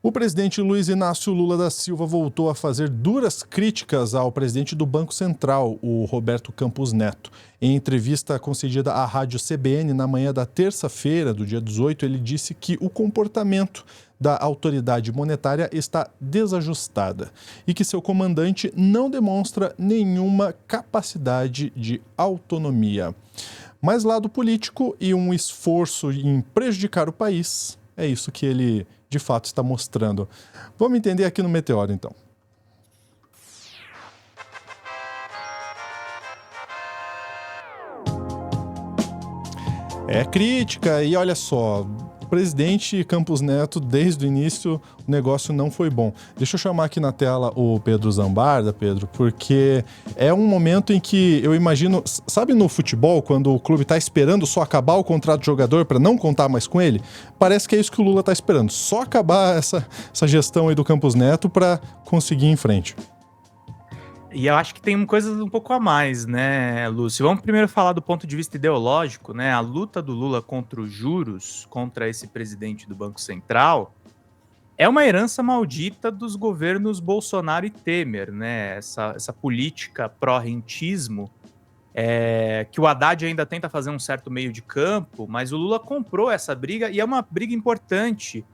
O presidente Luiz Inácio Lula da Silva voltou a fazer duras críticas ao presidente do Banco Central, o Roberto Campos Neto. Em entrevista concedida à rádio CBN na manhã da terça-feira, do dia 18, ele disse que o comportamento da autoridade monetária está desajustada e que seu comandante não demonstra nenhuma capacidade de autonomia. Mas lado político e um esforço em prejudicar o país, é isso que ele de fato está mostrando. Vamos entender aqui no Meteoro, então. É crítica e olha só, o presidente Campos Neto, desde o início, o negócio não foi bom. Deixa eu chamar aqui na tela o Pedro Zambarda, Pedro, porque é um momento em que eu imagino, sabe no futebol, quando o clube está esperando só acabar o contrato do jogador para não contar mais com ele? Parece que é isso que o Lula está esperando, só acabar essa gestão aí do Campos Neto para conseguir ir em frente. E eu acho que tem coisas um pouco a mais, né, Lúcio? Vamos primeiro falar do ponto de vista ideológico, né? A luta do Lula contra os juros, contra esse presidente do Banco Central, é uma herança maldita dos governos Bolsonaro e Temer, né? Essa política pró-rentismo, que o Haddad ainda tenta fazer um certo meio de campo, mas o Lula comprou essa briga e é uma briga importante.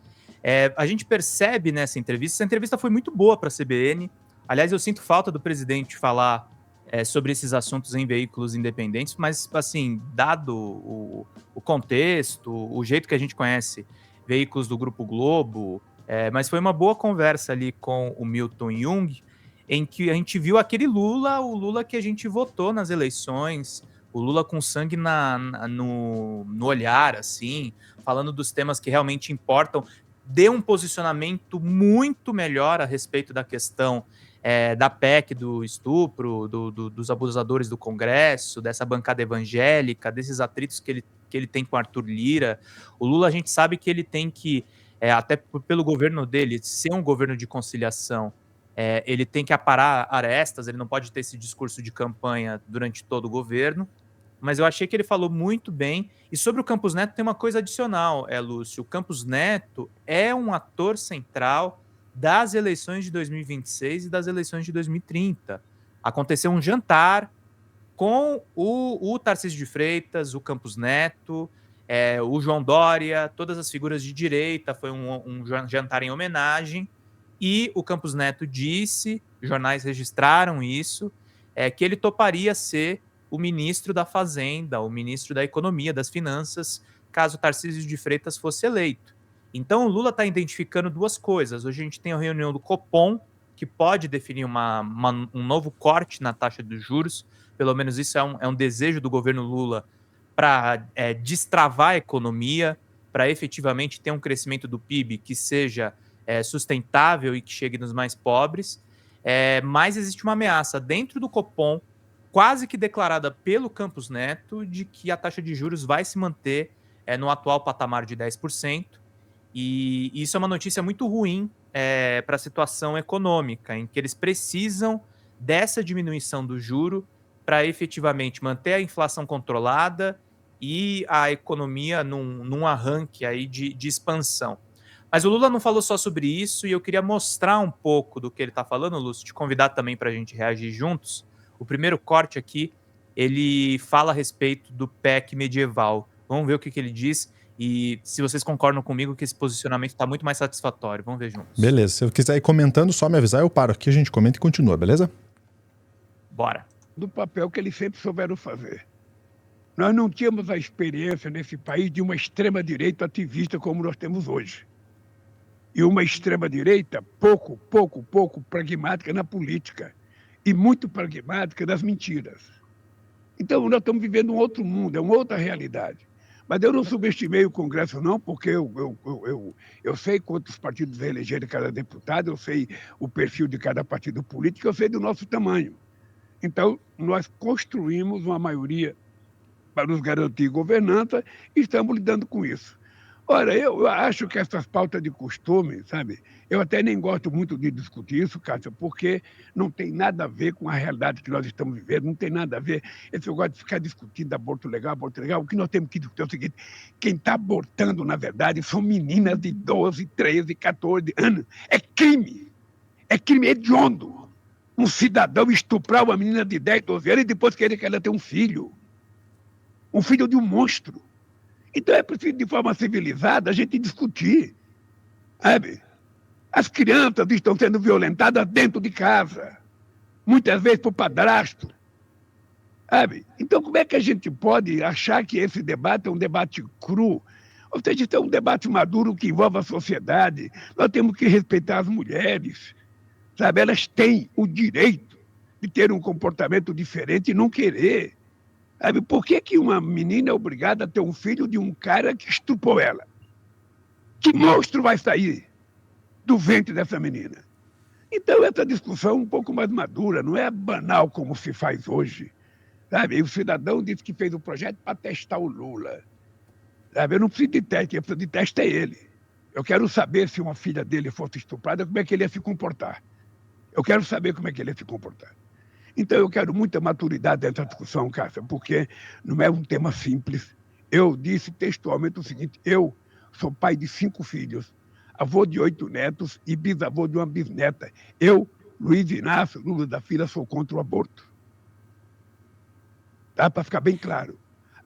A gente percebe nessa entrevista, essa entrevista foi muito boa para a CBN. Aliás, eu sinto falta do presidente falar sobre esses assuntos em veículos independentes, mas, assim, dado o contexto, o jeito que a gente conhece veículos do Grupo Globo, mas foi uma boa conversa ali com o Milton Jung, em que a gente viu aquele Lula, o Lula que a gente votou nas eleições, o Lula com sangue no olhar, assim, falando dos temas que realmente importam, deu um posicionamento muito melhor a respeito da questão da PEC do estupro, dos abusadores do Congresso, dessa bancada evangélica, desses atritos que ele tem com Arthur Lira. O Lula, a gente sabe que ele tem que, até pelo governo dele, ser um governo de conciliação, ele tem que aparar arestas, ele não pode ter esse discurso de campanha durante todo o governo, mas eu achei que ele falou muito bem. E sobre o Campos Neto tem uma coisa adicional, Lúcio. O Campos Neto é um ator central das eleições de 2026 e das eleições de 2030. Aconteceu um jantar com o Tarcísio de Freitas, o Campos Neto, o João Dória, todas as figuras de direita, foi um jantar em homenagem, e o Campos Neto disse, jornais registraram isso, que ele toparia ser o ministro da Fazenda, o ministro da Economia, das Finanças, caso Tarcísio de Freitas fosse eleito. Então, o Lula está identificando duas coisas. Hoje a gente tem a reunião do Copom, que pode definir um novo corte na taxa de juros. Pelo menos isso é um desejo do governo Lula para destravar a economia, para efetivamente ter um crescimento do PIB que seja sustentável e que chegue nos mais pobres. Mas existe uma ameaça dentro do Copom, quase que declarada pelo Campos Neto, de que a taxa de juros vai se manter no atual patamar de 10%. E isso é uma notícia muito ruim para a situação econômica, em que eles precisam dessa diminuição do juro para efetivamente manter a inflação controlada e a economia num arranque aí de expansão. Mas o Lula não falou só sobre isso, e eu queria mostrar um pouco do que ele está falando, Lúcio, te convidar também para a gente reagir juntos. O primeiro corte aqui, ele fala a respeito do PEC medieval. Vamos ver o que ele diz. E se vocês concordam comigo que esse posicionamento está muito mais satisfatório. Vamos ver juntos. Beleza, se eu quiser ir comentando, só me avisar, eu paro aqui, a gente comenta e continua, beleza? Bora. Do papel que eles sempre souberam fazer. Nós não tínhamos a experiência nesse país de uma extrema-direita ativista como nós temos hoje. E uma extrema-direita pouco pragmática na política e muito pragmática nas mentiras. Então, nós estamos vivendo um outro mundo, é uma outra realidade. Mas eu não subestimei o Congresso, não, porque eu sei quantos partidos elegeram cada deputado, eu sei o perfil de cada partido político, eu sei do nosso tamanho. Então, nós construímos uma maioria para nos garantir governança e estamos lidando com isso. Ora, eu acho que essas pautas de costume, sabe, eu até nem gosto muito de discutir isso, Cássia, porque não tem nada a ver com a realidade que nós estamos vivendo, não tem nada a ver. Esse negócio de ficar discutindo aborto legal, o que nós temos que discutir é o seguinte: quem está abortando, na verdade, são meninas de 12, 13, 14 anos. É crime hediondo. Um cidadão estuprar uma menina de 10, 12 anos e depois querer que ela tenha um filho de um monstro. Então é preciso, de forma civilizada, a gente discutir, sabe? As crianças estão sendo violentadas dentro de casa, muitas vezes por padrasto, sabe? Então como é que a gente pode achar que esse debate é um debate cru? Ou seja, isso é um debate maduro que envolve a sociedade. Nós temos que respeitar as mulheres, sabe? Elas têm o direito de ter um comportamento diferente e não querer. Sabe, por que uma menina é obrigada a ter um filho de um cara que estuprou ela? Que monstro vai sair do ventre dessa menina? Então, essa discussão é um pouco mais madura, não é banal como se faz hoje. Sabe? E o cidadão disse que fez um projeto para testar o Lula. Sabe? Eu não preciso de teste, quem precisa de teste é ele. Eu quero saber se uma filha dele fosse estuprada, como é que ele ia se comportar. Eu quero saber como é que ele ia se comportar. Então, eu quero muita maturidade dessa discussão, Cássia, porque não é um tema simples. Eu disse textualmente o seguinte: eu sou pai de 5 filhos, avô de 8 netos e bisavô de uma bisneta. Eu, Luiz Inácio Lula da Silva, sou contra o aborto. Tá? Para ficar bem claro.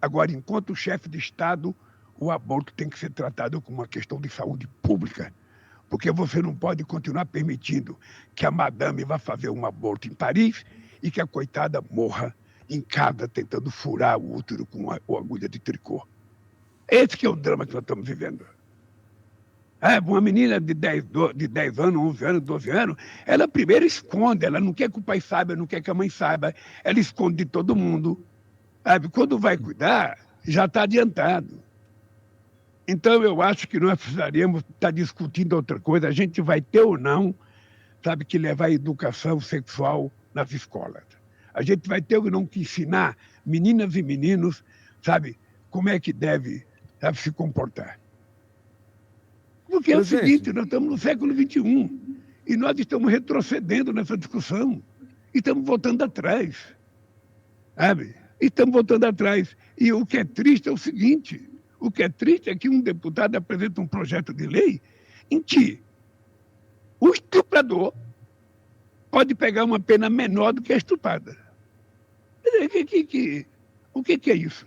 Agora, enquanto chefe de Estado, o aborto tem que ser tratado como uma questão de saúde pública, porque você não pode continuar permitindo que a madame vá fazer um aborto em Paris e que a coitada morra em casa tentando furar o útero com a agulha de tricô. Esse que é o drama que nós estamos vivendo. Uma menina de 10 anos, 11 anos, 12 anos, ela primeiro esconde, ela não quer que o pai saiba, não quer que a mãe saiba, ela esconde de todo mundo. Quando vai cuidar, já está adiantado. Então, eu acho que nós precisaríamos estar discutindo outra coisa. A gente vai ter ou não, que levar a educação sexual nas escolas. A gente vai ter ou não que ensinar meninas e meninos, como é que deve se comportar. Porque é o seguinte, nós estamos no século XXI e nós estamos retrocedendo nessa discussão. Estamos voltando atrás. Estamos voltando atrás. E o que é triste é o seguinte: o que é triste é que um deputado apresenta um projeto de lei em que o estuprador pode pegar uma pena menor do que a estuprada. O que é isso?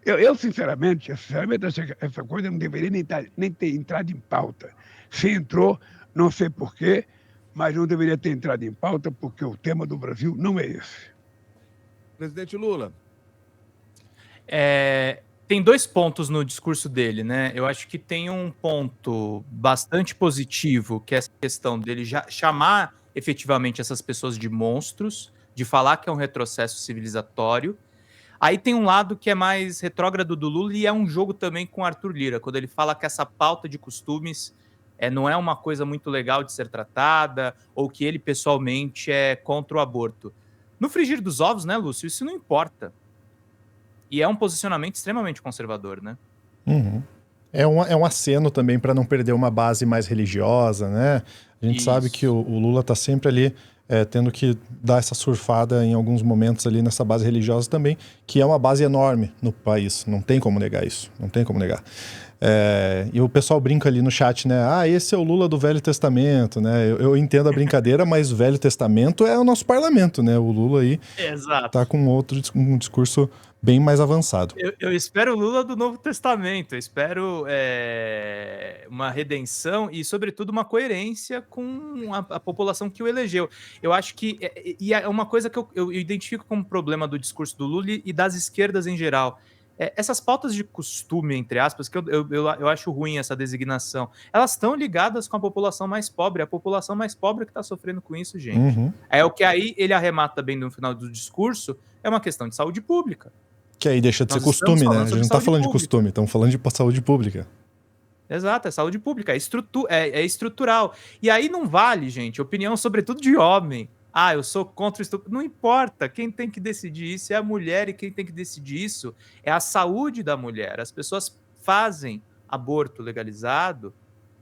Eu sinceramente, essa coisa não deveria nem ter entrado em pauta. Se entrou, não sei porquê, mas não deveria ter entrado em pauta porque o tema do Brasil não é esse. Presidente Lula. Tem 2 pontos no discurso dele, né? Eu acho que tem um ponto bastante positivo, que é essa questão dele já chamar efetivamente essas pessoas de monstros, de falar que é um retrocesso civilizatório. Aí tem um lado que é mais retrógrado do Lula e é um jogo também com Arthur Lira, quando ele fala que essa pauta de costumes não é uma coisa muito legal de ser tratada, ou que ele pessoalmente é contra o aborto. No frigir dos ovos, né, Lúcio, isso não importa. E é um posicionamento extremamente conservador, né? Uhum. É um aceno também para não perder uma base mais religiosa, né? A gente sabe que o Lula está sempre ali tendo que dar essa surfada em alguns momentos ali nessa base religiosa também, que é uma base enorme no país. Não tem como negar isso. Não tem como negar. E o pessoal brinca ali no chat, né? Esse é o Lula do Velho Testamento, né? Eu entendo a brincadeira, mas o Velho Testamento é o nosso parlamento, né? O Lula aí tá com um discurso bem mais avançado. Eu espero o Lula do Novo Testamento, eu espero uma redenção e, sobretudo, uma coerência com a população que o elegeu. Eu acho que é uma coisa que eu identifico como problema do discurso do Lula e das esquerdas em geral. Essas pautas de costume, entre aspas, que eu acho ruim essa designação, elas estão ligadas com a população mais pobre. A população mais pobre que está sofrendo com isso, gente. Uhum. É o que aí ele arremata bem no final do discurso, é uma questão de saúde pública. Que aí deixa de ser costume, né? A gente não está falando de costume, estamos falando de saúde pública. Exato, é saúde pública, é estrutural. E aí não vale, gente, opinião sobretudo de homem. Eu sou contra o estupro. Não importa, quem tem que decidir isso é a mulher e quem tem que decidir isso é a saúde da mulher. As pessoas fazem aborto legalizado,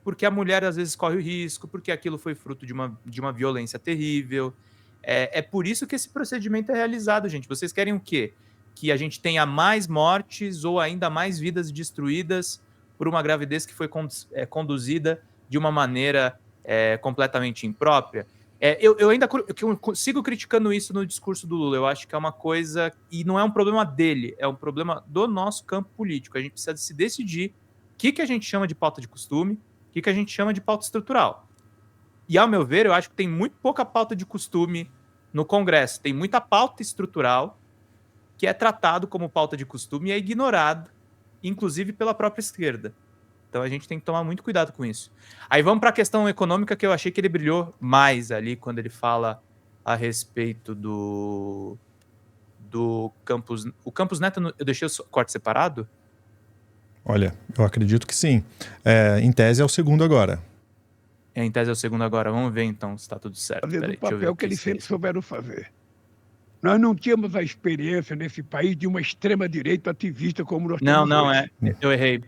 porque a mulher às vezes corre o risco, porque aquilo foi fruto de uma violência terrível. É por isso que esse procedimento é realizado, gente. Vocês querem o quê? Que a gente tenha mais mortes ou ainda mais vidas destruídas por uma gravidez que foi conduzida de uma maneira completamente imprópria? Eu ainda sigo criticando isso no discurso do Lula. Eu acho que é uma coisa, e não é um problema dele, é um problema do nosso campo político. A gente precisa se decidir o que a gente chama de pauta de costume, o que a gente chama de pauta estrutural. E, ao meu ver, eu acho que tem muito pouca pauta de costume no Congresso. Tem muita pauta estrutural que é tratado como pauta de costume e é ignorado, inclusive pela própria esquerda. Então a gente tem que tomar muito cuidado com isso. Aí vamos para a questão econômica, que eu achei que ele brilhou mais ali quando ele fala a respeito do Campos. O Campos Neto, eu deixei o corte separado? Olha, eu acredito que sim. Em tese é o segundo agora. Em tese é o segundo agora. Vamos ver então se está tudo certo. Fazendo o papel que eles sempre souberam fazer. Nós não tínhamos a experiência nesse país de uma extrema-direita ativista como nós temos hoje. Eu errei.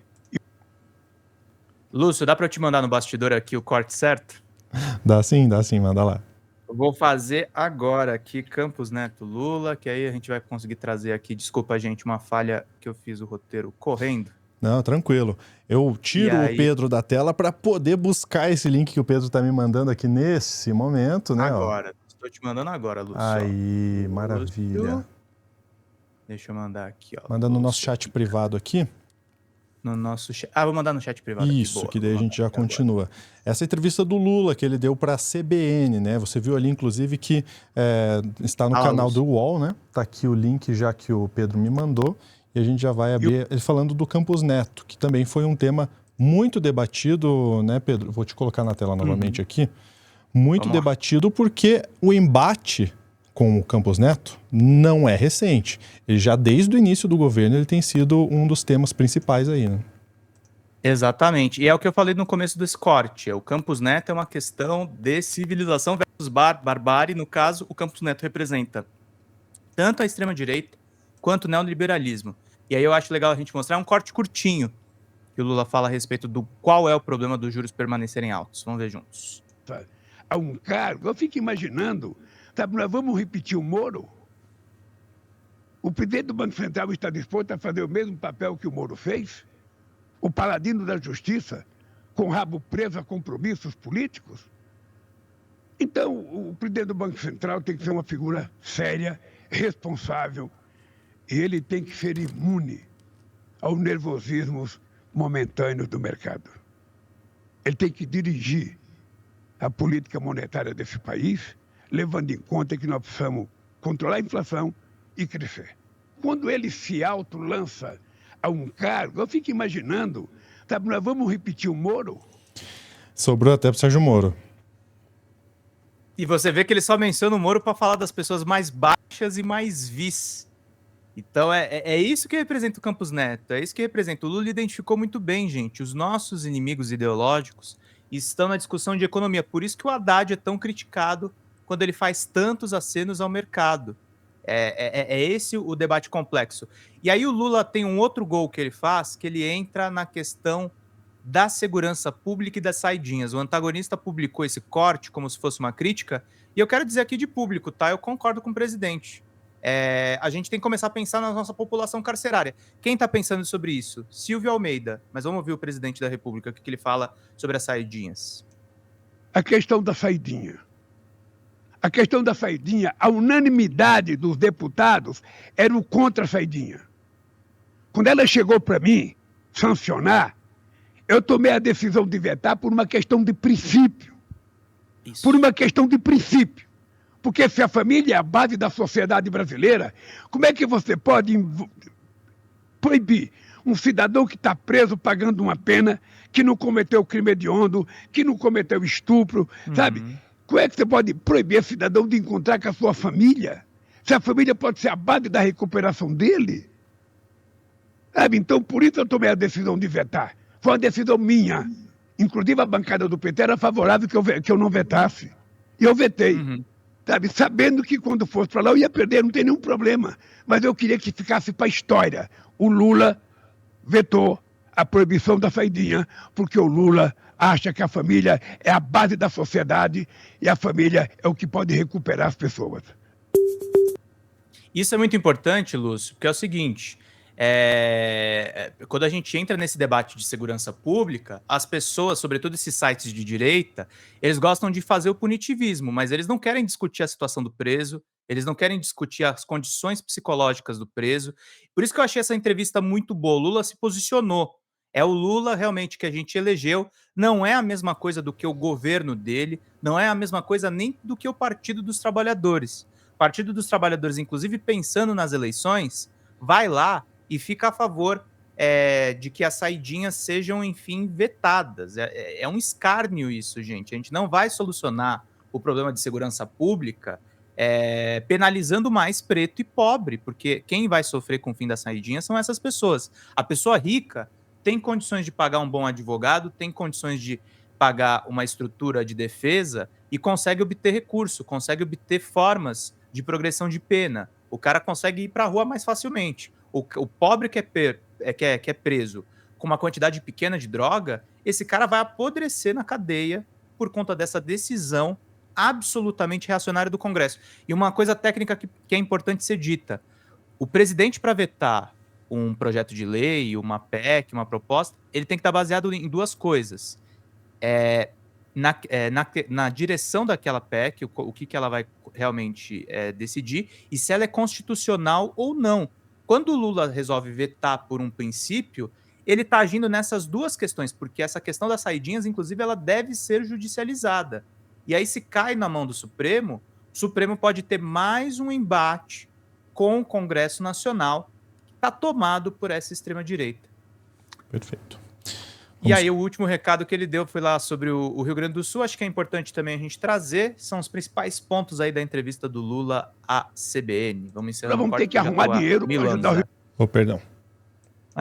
Lúcio, dá para eu te mandar no bastidor aqui o corte certo? Dá sim, manda lá. Eu vou fazer agora aqui Campos Neto Lula, que aí a gente vai conseguir trazer aqui, desculpa gente, uma falha que eu fiz o roteiro correndo. Não, tranquilo. Eu tiro o Pedro da tela para poder buscar esse link que o Pedro tá me mandando aqui nesse momento, né? Agora, estou te mandando agora, Lúcio. Aí, maravilha. Lúcio. Deixa eu mandar aqui, ó. Manda no nosso chat privado aqui. No nosso chat. Vou mandar no chat privado. Isso, aqui. Boa, que daí a gente já continua. Agora. Essa entrevista do Lula que ele deu para a CBN, né? Você viu ali, inclusive, que está no canal do UOL, né? Tá aqui o link já que o Pedro me mandou. E a gente já vai abrir ele falando do Campos Neto, que também foi um tema muito debatido, né, Pedro? Vou te colocar na tela novamente aqui. Muito debatido porque o embate com o Campos Neto não é recente. Ele já desde o início do governo ele tem sido um dos temas principais aí, né? Exatamente. E é o que eu falei no começo desse corte. O Campos Neto é uma questão de civilização versus barbárie. No caso, o Campos Neto representa tanto a extrema-direita quanto o neoliberalismo. E aí eu acho legal a gente mostrar um corte curtinho que o Lula fala a respeito do qual é o problema dos juros permanecerem altos. Vamos ver juntos. A um cargo, eu fico imaginando, sabe, nós vamos repetir o Moro? O presidente do Banco Central está disposto a fazer o mesmo papel que o Moro fez? O paladino da justiça, com o rabo preso a compromissos políticos? Então, o presidente do Banco Central tem que ser uma figura séria, responsável, e ele tem que ser imune aos nervosismos momentâneos do mercado. Ele tem que dirigir a política monetária desse país, levando em conta que nós precisamos controlar a inflação e crescer. Quando ele se autolança a um cargo, eu fico imaginando, sabe, nós vamos repetir o Moro? Sobrou até para o Sérgio Moro. E você vê que ele só menciona o Moro para falar das pessoas mais baixas e mais vis. Então é isso que representa o Campos Neto, é isso que representa. O Lula identificou muito bem, gente. Os nossos inimigos ideológicos estão na discussão de economia. Por isso que o Haddad é tão criticado quando ele faz tantos acenos ao mercado. É esse o debate complexo. E aí o Lula tem um outro gol que ele faz, que ele entra na questão da segurança pública e das saidinhas. O antagonista publicou esse corte como se fosse uma crítica, e eu quero dizer aqui de público, tá? Eu concordo com o presidente. A gente tem que começar a pensar na nossa população carcerária. Quem está pensando sobre isso? Silvio Almeida. Mas vamos ouvir o presidente da República, o que ele fala sobre as saidinhas. A questão da saidinha. A questão da saidinha, a unanimidade dos deputados era o contra a saidinha. Quando ela chegou para mim sancionar, eu tomei a decisão de vetar por uma questão de princípio. Isso. Por uma questão de princípio. Porque se a família é a base da sociedade brasileira, como é que você pode proibir um cidadão que está preso pagando uma pena, que não cometeu crime hediondo, que não cometeu estupro, sabe? Como é que você pode proibir esse cidadão de encontrar com a sua família? Se a família pode ser a base da recuperação dele? Sabe? Então, por isso eu tomei a decisão de vetar. Foi uma decisão minha. Inclusive, a bancada do PT era favorável que eu não vetasse. E eu vetei. Sabe, sabendo que quando fosse para lá eu ia perder, não tem nenhum problema. Mas eu queria que ficasse para a história. O Lula vetou a proibição da saidinha, porque o Lula acha que a família é a base da sociedade e a família é o que pode recuperar as pessoas. Isso é muito importante, Lúcio, porque é o seguinte, quando a gente entra nesse debate de segurança pública, as pessoas, sobretudo esses sites de direita, eles gostam de fazer o punitivismo, mas eles não querem discutir a situação do preso, eles não querem discutir as condições psicológicas do preso. Por isso que eu achei essa entrevista muito boa. O Lula se posicionou. É o Lula realmente que a gente elegeu, não é a mesma coisa do que o governo dele, não é a mesma coisa nem do que o Partido dos Trabalhadores. O Partido dos Trabalhadores, inclusive pensando nas eleições, vai lá e fica a favor de que as saidinhas sejam, enfim, vetadas. É um escárnio isso, gente. A gente não vai solucionar o problema de segurança pública penalizando mais preto e pobre, porque quem vai sofrer com o fim da saidinha são essas pessoas. A pessoa rica tem condições de pagar um bom advogado, tem condições de pagar uma estrutura de defesa e consegue obter recurso, consegue obter formas de progressão de pena. O cara consegue ir para a rua mais facilmente. O pobre que é preso com uma quantidade pequena de droga, esse cara vai apodrecer na cadeia por conta dessa decisão absolutamente reacionária do Congresso. E uma coisa técnica que é importante ser dita: o presidente, para vetar um projeto de lei, uma PEC, uma proposta, ele tem que estar baseado em duas coisas. Na direção daquela PEC, o que ela vai realmente decidir, e se ela é constitucional ou não. Quando o Lula resolve vetar por um princípio, ele está agindo nessas duas questões, porque essa questão das saidinhas, inclusive, ela deve ser judicializada. E aí, se cai na mão do Supremo, o Supremo pode ter mais um embate com o Congresso Nacional, que está tomado por essa extrema-direita. Perfeito. E aí, o último recado que ele deu foi lá sobre o Rio Grande do Sul. Acho que é importante também a gente trazer. São os principais pontos aí da entrevista do Lula à CBN. Vamos encerrar. Nós vamos ter que arrumar dinheiro para ajudar o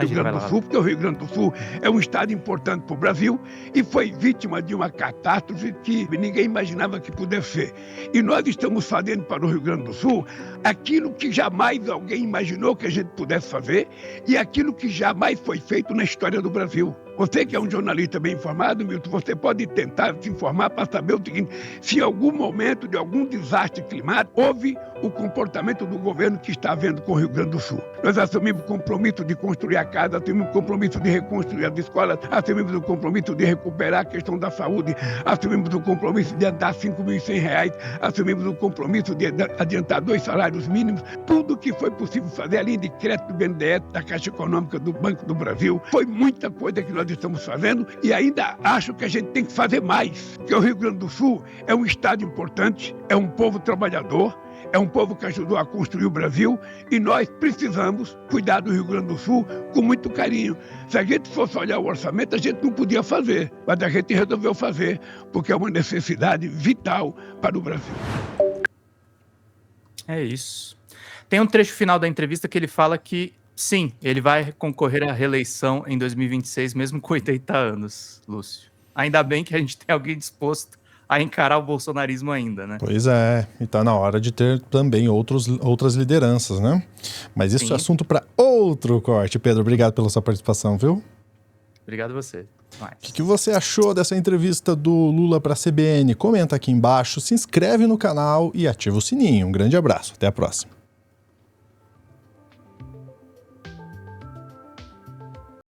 Rio Grande do Sul, porque o Rio Grande do Sul é um estado importante para o Brasil e foi vítima de uma catástrofe que ninguém imaginava que pudesse ser. E nós estamos fazendo para o Rio Grande do Sul aquilo que jamais alguém imaginou que a gente pudesse fazer e aquilo que jamais foi feito na história do Brasil. Você que é um jornalista bem informado, Milton, você pode tentar se informar para saber o seguinte: se em algum momento de algum desastre climático houve o comportamento do governo que está havendo com o Rio Grande do Sul. Nós assumimos o compromisso de construir a casa, assumimos o compromisso de reconstruir as escolas, assumimos o compromisso de recuperar a questão da saúde, assumimos o compromisso de dar R$5.100, assumimos o compromisso de adiantar 2 salários mínimos, tudo que foi possível fazer, além de crédito do BNDES, da Caixa Econômica, do Banco do Brasil. Foi muita coisa que nós estamos fazendo e ainda acho que a gente tem que fazer mais, porque o Rio Grande do Sul é um estado importante, é um povo trabalhador, é um povo que ajudou a construir o Brasil e nós precisamos cuidar do Rio Grande do Sul com muito carinho. Se a gente fosse olhar o orçamento, a gente não podia fazer, mas a gente resolveu fazer porque é uma necessidade vital para o Brasil. É isso. Tem um trecho final da entrevista que ele fala que sim, ele vai concorrer à reeleição em 2026, mesmo com 80 anos, Lúcio. Ainda bem que a gente tem alguém disposto a encarar o bolsonarismo ainda, né? Pois é, e tá na hora de ter também outras lideranças, né? Mas isso é assunto para outro corte. Pedro, obrigado pela sua participação, viu? Obrigado a você. O que você achou dessa entrevista do Lula para a CBN? Comenta aqui embaixo, se inscreve no canal e ativa o sininho. Um grande abraço, até a próxima.